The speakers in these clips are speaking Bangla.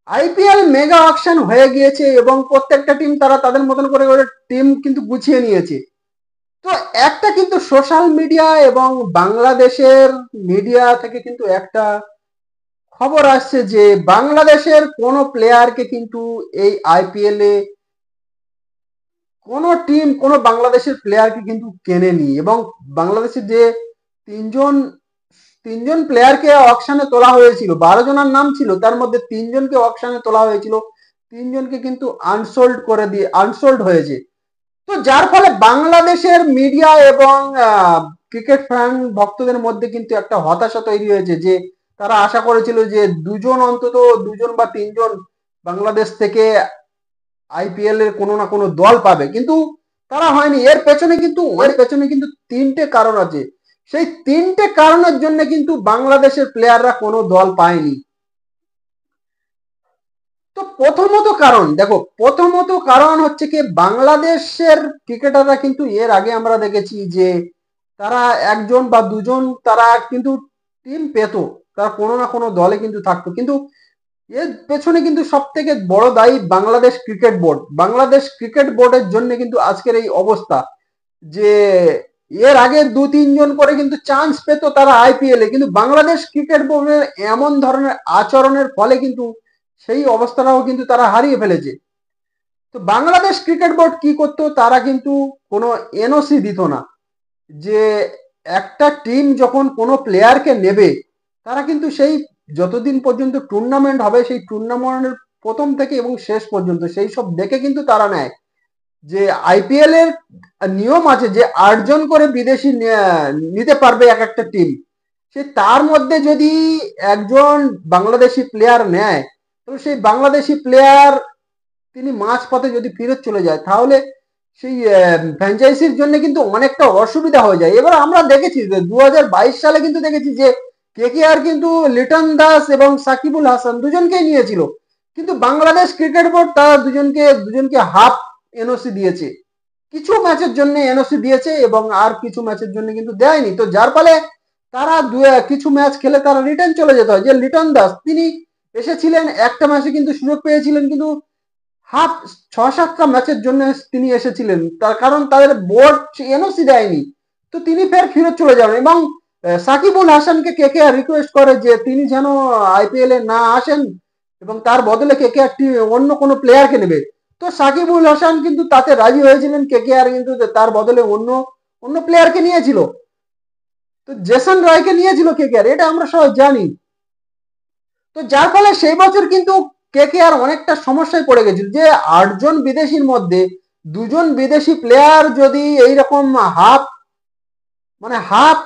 আইপিএল মেগা অকশন হয়ে গিয়েছে এবং প্রত্যেকটা টিম তারা তাদের মতন করে করে টিম কিন্তু গুছিয়ে নিয়েছে। তো একটা কিন্তু সোশ্যাল মিডিয়া এবং বাংলাদেশের মিডিয়া থেকে কিন্তু একটা খবর আসছে যে বাংলাদেশের কোনো প্লেয়ারকে কিন্তু এই আইপিএল এ কোনো টিম কোনো বাংলাদেশের প্লেয়ারকে কিন্তু কেনেনি এবং বাংলাদেশের যে তিনজন তিনজন প্লেয়ারকে অকশনে তোলা হয়েছিল, 12 জনের নাম ছিল, তার মধ্যে তিনজনকে অকশনে তোলা হয়েছিল, তিনজনকে কিন্তু আনসোল্ড হয়েছে। তো যার ফলে বাংলাদেশের মিডিয়া এবং ক্রিকেট ফ্যান ভক্তদের মধ্যে কিন্তু একটা হতাশা তৈরি হয়েছে যে তারা আশা করেছিল যে অন্তত দুজন বা তিনজন বাংলাদেশ থেকে আইপিএল এর কোনো না কোনো দল পাবে, কিন্তু তারা হয়নি। এর পেছনে কিন্তু তিনটে কারণ আছে। সেই তিনটে কারণের জন্য কিন্তু বাংলাদেশের প্লেয়াররা কোনো দল পায়নি। তো প্রথমত কারণ হচ্ছে কি, বাংলাদেশের ক্রিকেটাররা কিন্তু এর আগে আমরা দেখেছি যে তারা একজন বা দুজন তারা কিন্তু টিম পেত, তারা কোনো না কোনো দলে কিন্তু থাকতো, কিন্তু এর পেছনে কিন্তু সব থেকে বড় দায়ী বাংলাদেশ ক্রিকেট বোর্ডের জন্য কিন্তু আজকের এই অবস্থা। যে এর আগে দু তিনজন করে কিন্তু চান্স পেত তারা আইপিএল এ, কিন্তু বাংলাদেশ ক্রিকেট বোর্ডের এমন ধরনের আচরণের ফলে কিন্তু সেই অবস্থাটাও কিন্তু তারা হারিয়ে ফেলেছে। তো বাংলাদেশ ক্রিকেট বোর্ড কি করতো, তারা কিন্তু কোনো এনওসি দিত না। যে একটা টিম যখন কোনো প্লেয়ারকে নেবে, তারা কিন্তু সেই যতদিন পর্যন্ত টুর্নামেন্ট হবে সেই টুর্নামেন্টের প্রথম থেকে এবং শেষ পর্যন্ত সেই সব দেখে কিন্তু তারা নেয়। যে আইপিএল এর নিয়ম আছে যে 8 জন করে বিদেশি নিতে পারবে এক একটা টিম। সে তার মধ্যে যদি একজন বাংলাদেশি প্লেয়ার নেয়, তো সেই বাংলাদেশি প্লেয়ার তিনি মাঝপথে যদি ফিরত চলে যায়, তাহলে সেই ফ্র্যাঞ্চাইজির জন্য কিন্তু অনেকটা অসুবিধা হয়ে যায়। এবার আমরা দেখেছি যে 2022 সালে কিন্তু দেখেছি যে কেকেআর কিন্তু লিটন দাস এবং সাকিবুল হাসান দুজনকেই নিয়েছিল, কিন্তু বাংলাদেশ ক্রিকেট বোর্ড তারা দুজনকে হাফ এনওসি দিয়েছে। কিছু ম্যাচের জন্য এনওসি দিয়েছে এবং আর কিছু ম্যাচের জন্য কিন্তু দেয়নি। তো যার ফলে তারা কিছু ম্যাচ খেলে তারা রিটার্ন চলে যেতে হয়। যে লিটন দাস তিনি এসেছিলেন, একটা ম্যাচে কিন্তু সুযোগ পেয়েছিলেন, কিন্তু হাফ 6-7টা ম্যাচের জন্য তিনি এসেছিলেন, তার কারণ তাদের বোর্ড এনওসি দেয়নি। তো তিনি ফেরত চলে যাবেন এবং সাকিবুল হাসানকে কেকেআর রিকোয়েস্ট করে যে তিনি যেন আইপিএল এ না আসেন এবং তার বদলে কেকেআর অন্য কোনো প্লেয়ারকে নেবে। তো সাকিবুল হাসান কিন্তু তাতে রাজি হয়েছিলেন, কেকেআর কিন্তু তার বদলে অন্য অন্য প্লেয়ারকে নিয়েছিল। তো জেসন রয়কে নিয়েছিল কেকেআর, এটা আমরা সবাই জানি। তো যার ফলে সেই বছর কিন্তু কেকেআর অনেকটা সমস্যায় পড়ে গেছিল যে 8 জন বিদেশির মধ্যে দুজন বিদেশি প্লেয়ার যদি এইরকম হাফ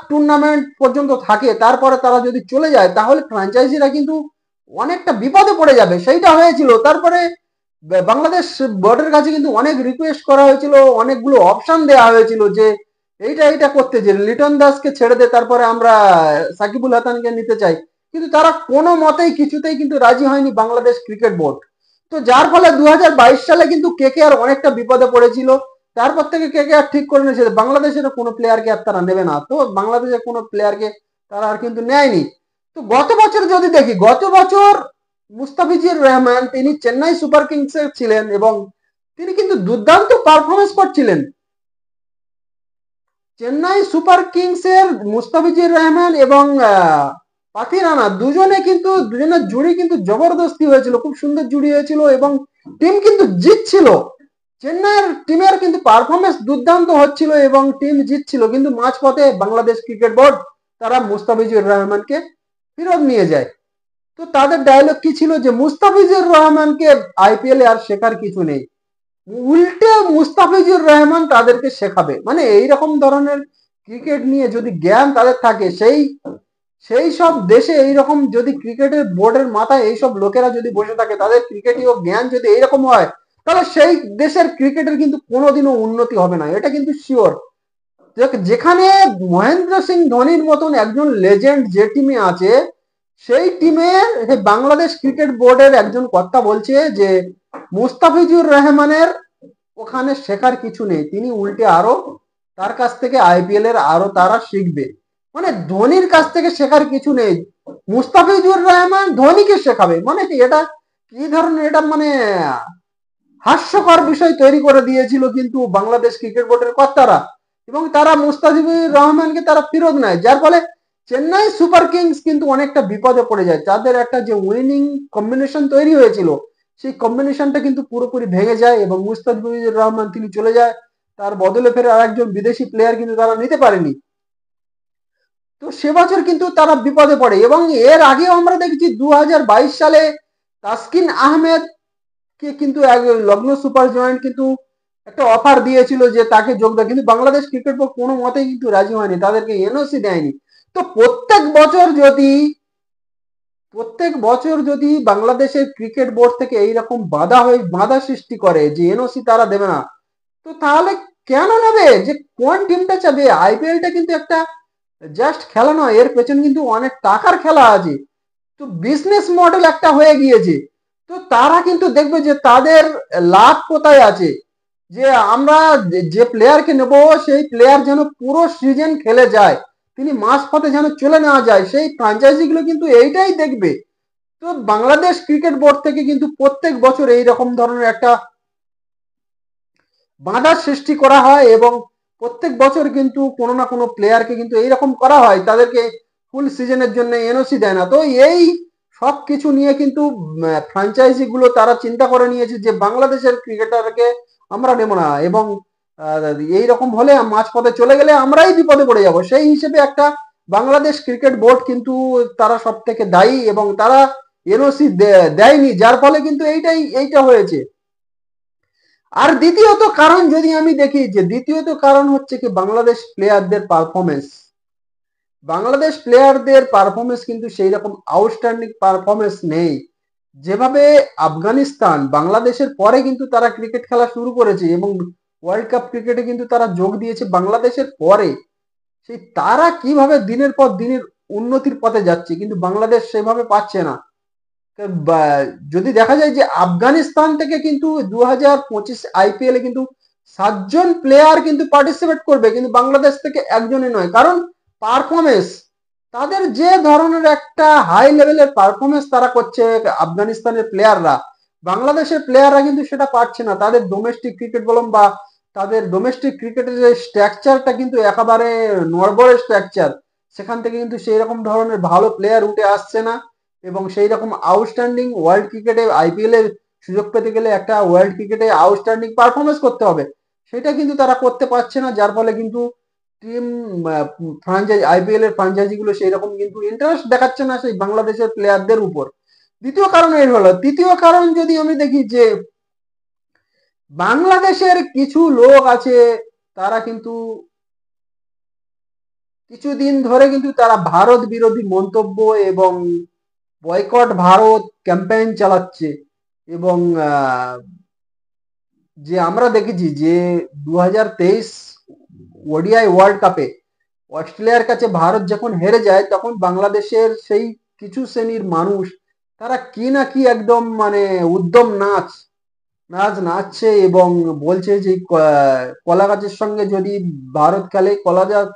টুর্নামেন্ট পর্যন্ত থাকে, তারপরে তারা যদি চলে যায়, তাহলে ফ্র্যাঞ্চাইজিরা কিন্তু অনেকটা বিপদে পড়ে যাবে। সেইটা হয়েছিল। তারপরে বাংলাদেশ বোর্ডের কাছে কিন্তু অনেক রিকোয়েস্ট করা হয়েছিল, অনেকগুলো অপশন দেওয়া হয়েছিল যে এইটা করতে, যে লিটন দাসকে ছেড়ে দে, তারপরে আমরা সাকিবুল হাসানকে নিতে চাই, কিন্তু তারা কোনো মতেই কিছুতেই কিন্তু রাজি হয়নি বাংলাদেশ ক্রিকেট বোর্ড। তো যার ফলে 2022 সালে কিন্তু কেকেআর অনেকটা বিপদে পড়েছিল। তারপর থেকে কেকেআর ঠিক করে নিয়েছে বাংলাদেশের কোনো প্লেয়ারকে আর তারা নেবে না। তো বাংলাদেশের কোনো প্লেয়ারকে তারা আর কিন্তু নেয়নি। তো গত বছর যদি দেখি, গত বছর মুস্তাফিজুর রহমান তিনি চেন্নাই সুপার কিংসে ছিলেন এবং তিনি কিন্তু দুর্দান্ত পারফরমেন্স করছিলেন। চেন্নাই সুপার কিংসের মুস্তাফিজুর রহমান এবং পাথি রানা দুজনের জুড়ি কিন্তু জবরদস্তি হয়েছিল, খুব সুন্দর জুড়ি হয়েছিল এবং টিম কিন্তু জিতছিল। চেন্নাইয়ের টিমের কিন্তু পারফরমেন্স দুর্দান্ত হচ্ছিল এবং টিম জিতছিল, কিন্তু মাঝপথে বাংলাদেশ ক্রিকেট বোর্ড তারা মুস্তাফিজুর রহমানকে ফেরত নিয়ে যায়। তো তাদের ডায়লগ কি ছিল যে মুস্তাফিজুর রহমানকে আইপিএল এ আর শেখার কিছু নেই, উল্টে মুস্তাফিজুর রহমান তাদেরকে শেখাবে। মানে এইরকম ধরনের ক্রিকেট নিয়ে যদি জ্ঞান তাদের থাকে, সেই সব দেশে এইরকম যদি ক্রিকেটের বোর্ডের মাথায় এইসব লোকেরা যদি বসে থাকে, তাদের ক্রিকেটীয় জ্ঞান যদি এইরকম হয়, তাহলে সেই দেশের ক্রিকেটের কিন্তু কোনোদিনও উন্নতি হবে না, এটা কিন্তু শিওর। যেখানে মহেন্দ্র সিং ধোনির মতন একজন লেজেন্ড যে টিমে আছে, সেই টিমের বাংলাদেশ ক্রিকেট বোর্ডের একজন কর্তা বলছে যে মুস্তাফিজুর রহমানের ওখানে শেখার কিছু নেই, তিনি উল্টে আরো তার কাছ থেকে আইপিএল এর আরো তারা শিখবে। মানে ধোনির কাছ থেকে শেখার কিছু নেই, মুস্তাফিজুর রহমান ধোনিকে শেখাবে। মানে কি, এটা কি ধরনের এটা মানে হাস্যকর বিষয় তৈরি করে দিয়েছিল কিন্তু বাংলাদেশ ক্রিকেট বোর্ডের কর্তারা, এবং তারা মুস্তাফিজুর রহমানকে তারা ফেরত নেয়, যার ফলে চেন্নাই সুপার কিংস কিন্তু অনেকটা বিপদে পড়ে যায়। তাদের একটা যে উইনিং কম্বিনেশন তৈরি হয়েছিল, সেই কম্বিনেশনটা কিন্তু পুরোপুরি ভেঙে যায় এবং মুস্তাফিজুর রহমান তিনি চলে যায়। তার বদলে ফেরে আর একজন বিদেশি প্লেয়ার কিন্তু তারা নিতে পারেনি। তো সে বছর কিন্তু তারা বিপদে পড়ে, এবং এর আগেও আমরা দেখেছি 2022 সালে তাসকিন আহমেদ কে কিন্তু লখনৌ সুপার জয়েন্ট কিন্তু একটা অফার দিয়েছিল যে তাকে যোগ দেয়, কিন্তু বাংলাদেশ ক্রিকেট বোর্ড কোনো মতেই কিন্তু রাজি হয়নি, তাদেরকে এনওসি দেয়নি। তো প্রত্যেক বছর যদি বাংলাদেশের ক্রিকেট বোর্ড থেকে এইরকম বাধা সৃষ্টি করে যে এনওসি তারা দেবে না, তো তাহলে কেন নেবে? যে কোন টিমটা চাবে? আইপিএলটা কিন্তু একটা জাস্ট খেলা নয়, এর পেছনে কিন্তু অনেক টাকার খেলা আছে। তো বিজনেস মডেল একটা হয়ে গিয়েছে। তো তারা কিন্তু দেখবে যে তাদের লাভ কোথায় আছে, যে আমরা যে প্লেয়ারকে নেব সেই প্লেয়ার যেন পুরো সিজন খেলে যায়, তিনি মাঝপথে যেন চলে নেওয়া যায়, সেই ফ্র্যাঞ্চাইজি গুলো কিন্তু এইটাই দেখবে। তো বাংলাদেশ ক্রিকেট বোর্ড থেকে কিন্তু প্রত্যেক বছর এইরকম ধরনের একটা বাধার সৃষ্টি করা হয়, এবং প্রত্যেক বছর কিন্তু কোনো না কোনো প্লেয়ারকে কিন্তু এইরকম করা হয়, তাদেরকে ফুল সিজনের জন্য এনওসি দেয় না। তো এই সব কিছু নিয়ে কিন্তু ফ্র্যাঞ্চাইজি গুলো তারা চিন্তা করে নিয়েছে যে বাংলাদেশের ক্রিকেটারকে আমরা নেব না, এবং এইরকম হলে মাঝপথে চলে গেলে আমরাই বিপদে পড়ে যাব। সেই হিসেবে একটা বাংলাদেশ ক্রিকেট বোর্ড কিন্তু তারা সব থেকে দায়ী, এবং তারা এনওসি দেয়নি, যার ফলে কিন্তু এইটা হয়েছে। আর দ্বিতীয়ত কারণ যদি আমি দেখি, যে দ্বিতীয়ত কারণ হচ্ছে কি বাংলাদেশ প্লেয়ারদের পারফরমেন্স কিন্তু সেই রকম আউটস্ট্যান্ডিং পারফরমেন্স নেই। যেভাবে আফগানিস্তান বাংলাদেশের পরে কিন্তু তারা ক্রিকেট খেলা শুরু করেছে, এবং ওয়ার্ল্ড কাপ ক্রিকেটে কিন্তু তারা যোগ দিয়েছে বাংলাদেশের পরে, সেই তারা কিভাবে দিনের পর দিনের উন্নতির পথে যাচ্ছে, কিন্তু বাংলাদেশ সেভাবে পাচ্ছে না। যদি দেখা যায় যে আফগানিস্তান থেকে কিন্তু 2025 আইপিএল এ কিন্তু 7 জন প্লেয়ার কিন্তু পার্টিসিপেট করবে, কিন্তু বাংলাদেশ থেকে একজনই নয়, কারণ পারফরমেন্স, তাদের যে ধরনের একটা হাই লেভেলের পারফরমেন্স তারা করছে আফগানিস্তানের প্লেয়াররা, বাংলাদেশের প্লেয়াররা কিন্তু সেটা পারছে না। তাদের ডোমেস্টিক ক্রিকেট বলুন বা তাদের ডোমেস্টিক ক্রিকেটের যে স্ট্রাকচারটা কিন্তু একেবারে নড়বড়ে স্ট্রাকচার, সেখান থেকে কিন্তু সেই রকম ধরনের ভালো প্লেয়ার উঠে আসছে না, এবং সেই রকম আউটস্ট্যান্ডিং ওয়ার্ল্ড ক্রিকেটে আইপিএল এর সুযোগ পেতে গেলে একটা ওয়ার্ল্ড ক্রিকেটে আউটস্ট্যান্ডিং পারফরমেন্স করতে হবে, সেটা কিন্তু তারা করতে পারছে না, যার ফলে কিন্তু টিম ফ্রাঞ্চাইজি আইপিএল এর ফ্রাঞ্চাইজি গুলো সেই রকম কিন্তু ইন্টারেস্ট দেখাচ্ছে না সেই বাংলাদেশের প্লেয়ারদের উপর। দ্বিতীয় কারণ এর হলো, তৃতীয় কারণ যদি আমি দেখি যে বাংলাদেশের কিছু লোক আছে, তারা কিন্তু কিছুদিন ধরে কিন্তু তারা ভারত বিরোধী মন্তব্য এবং বয়কট ভারত ক্যাম্পেইন চালাচ্ছে, এবং যে আমরা দেখেছি যে 2023 ওডিআই ওয়ার্ল্ড কাপে অস্ট্রেলিয়ার কাছে ভারত যখন হেরে যায়, তখন বাংলাদেশের সেই কিছু শ্রেণীর মানুষ তারা কি না কি একদম মানে উদ্যম নাচছে, এবং বলছে যে কলা গাছের সঙ্গে যদি ভারত খেলে কলা গাছ,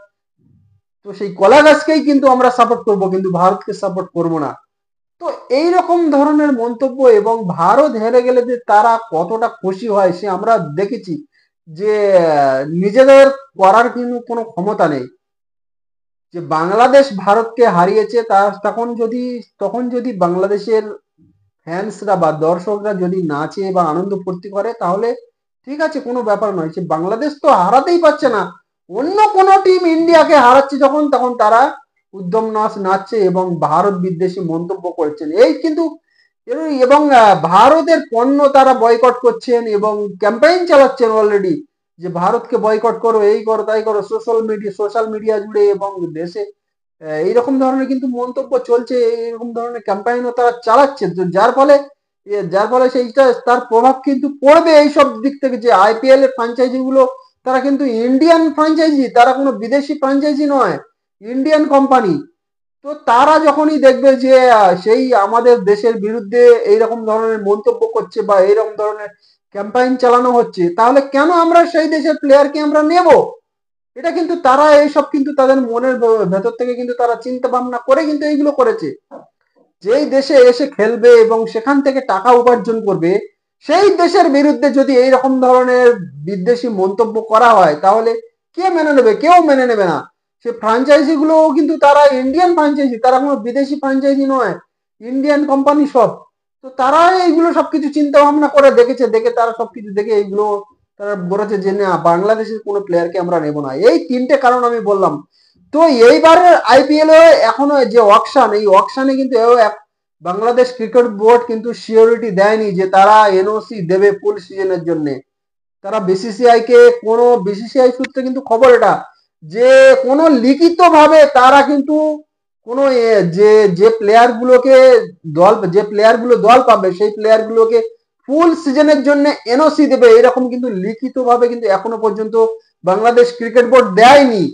তো সেই কলা গাছকেই কিন্তু আমরা সাপোর্ট করব, কিন্তু ভারতকে সাপোর্ট করব না। তো এই রকম ধরনের মন্তব্য, এবং ভারত হেরে গেলে যে তারা কতটা খুশি হয় সে আমরা দেখেছি, যে নিজেদের করার কিন্তু কোনো ক্ষমতা নেই। যে বাংলাদেশ ভারতকে হারিয়েছে, তার তখন যদি বাংলাদেশের ফ্যান্সরা বা দর্শকরা যদি নাচে বা আনন্দ ফুর্তি করে, তাহলে ঠিক আছে, কোনো ব্যাপার নয়। যে বাংলাদেশ তো হারাতেই পারছে না, অন্য কোনো টিম ইন্ডিয়াকে হারাচ্ছে যখন, তখন তারা উদ্যম নাচছে এবং ভারত বিদ্বেষী মন্তব্য করছেন, এই কিন্তু এবং ভারতের পণ্য তারা বয়কট করছেন এবং ক্যাম্পেইন চালাচ্ছেন অলরেডি, যে ভারতকে বয়কট করো, এই করো তাই করো, সোশ্যাল মিডিয়া জুড়ে এবং দেশে এইরকম ধরনের কিন্তু মন্তব্য চলছে, এইরকম ধরনের ক্যাম্পেইনও তারা চালাচ্ছে। তো যার ফলে সেইটা তার প্রভাব কিন্তু পড়বে এইসব দিক থেকে, যে আইপিএল এর ফ্র্যাঞ্চাইজি গুলো তারা কিন্তু ইন্ডিয়ান ফ্র্যাঞ্চাইজি, তারা কোনো বিদেশি ফ্র্যাঞ্চাইজি নয়, ইন্ডিয়ান কোম্পানি। তো তারা যখনই দেখবে যে সেই আমাদের দেশের বিরুদ্ধে এইরকম ধরনের মন্তব্য করছে বা এইরকম ধরনের ক্যাম্পেইন চালানো হচ্ছে, তাহলে কেন আমরা সেই দেশের প্লেয়ারকে আমরা নেব? এটা কিন্তু তারা এইসব কিন্তু তাদের মনের ভেতর থেকে কিন্তু তারা চিন্তা ভাবনা করে কিন্তু এইগুলো করেছে, যেই দেশে এসে খেলবে এবং সেখান থেকে টাকা উপার্জন করবে, সেই দেশের বিরুদ্ধে যদি এই রকম ধরনের বিদ্বেষী মন্তব্য করা হয়, তাহলে কে মেনে নেবে? কেউ মেনে নেবে না। সে ফ্রাঞ্চাইজি গুলোও কিন্তু তারা ইন্ডিয়ান ফ্রাঞ্চাইজি, তারা কোনো বিদেশি ফ্রাঞ্চাইজি নয়, ইন্ডিয়ান কোম্পানি সব। তো তারা এইগুলো সবকিছু চিন্তা ভাবনা করে দেখেছে, দেখে তারা সবকিছু দেখে এইগুলো তারা বলেছে যে না, বাংলাদেশের কোনো প্লেয়ারকে আমরা নেব না। এই তিনটে কারণ আমি বললাম। তো এইবারের আইপিএল এ এখনো যে অকশন, এই অকশনে কিন্তু বাংলাদেশ ক্রিকেট বোর্ড কিন্তু সিওরিটি দেয়নি যে তারা এনওসি দেবে ফুল সিজনের জন্য। তারা বিসিসিআই কে, কোনো বিসিসিআই সূত্রে কিন্তু খবর এটা, যে কোনো লিখিত ভাবে তারা কিন্তু কোনো যে যে প্লেয়ার গুলোকে যে প্লেয়ার গুলো দল পাবে, সেই প্লেয়ার গুলোকে ফুল সিজনের জন্য এনওসি দেবে, এরকম কিন্তু লিখিত ভাবে কিন্তু এখনো পর্যন্ত বাংলাদেশ ক্রিকেট বোর্ড দেয়নি।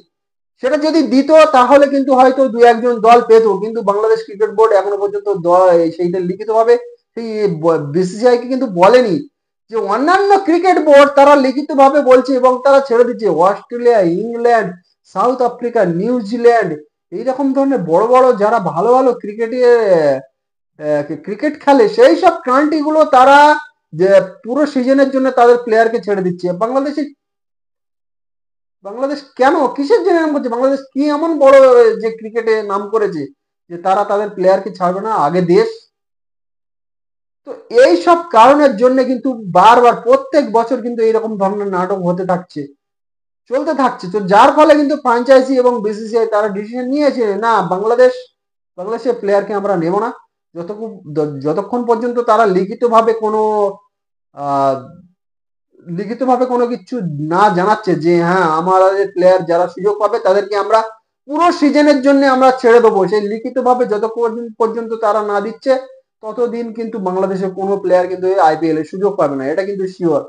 সেটা যদি দিত তাহলে কিন্তু হয়তো দু একজন দল পেত, কিন্তু বাংলাদেশ ক্রিকেট বোর্ড এখনো পর্যন্ত সেইটা লিখিত ভাবে সেই বিসিসিআই কে কিন্তু বলেনি। যে অন্যান্য ক্রিকেট বোর্ড তারা লিখিত ভাবে বলছে এবং তারা ছেড়ে দিচ্ছে, Australia, England, south Africa, New Zealand, এইরকম ধরনের বড় বড় যারা ভালো ভালো ক্রিকেট খেলে, সেই সব কান্ট্রি গুলো তারা যে পুরো সিজনের জন্য তাদের প্লেয়ারকে ছেড়ে দিচ্ছে। বাংলাদেশ কেন, কিসের জন্য এরকম করছে? বাংলাদেশ কি এমন বড় যে ক্রিকেটে নাম করেছে যে তারা তাদের প্লেয়ারকে ছাড়বে না? আগে দেশ। তো এই সব কারণের জন্য কিন্তু বারবার প্রত্যেক বছর কিন্তু এইরকম ধরনের নাটক হতে থাকছে, চলতে থাকছে। তো যার ফলে কিন্তু ফ্রাঞ্চাইজি এবং বিসিসিআই তারা ডিসিশন নিয়েছে, না, বাংলাদেশের প্লেয়ারকে আমরা নেব না, যতক্ষণ পর্যন্ত তারা আহ লিখিতভাবে কোনো কিছু না জানাচ্ছে যে হ্যাঁ, আমাদের প্লেয়ার যারা সুযোগ পাবে তাদেরকে আমরা পুরো সিজনের জন্য আমরা ছেড়ে দেবো, সেই লিখিতভাবে যতক্ষণ পর্যন্ত তারা না দিচ্ছে, ততদিন কিন্তু বাংলাদেশের কোনো প্লেয়ার কিন্তু আইপিএল এ সুযোগ পাবে না, এটা কিন্তু শিওর।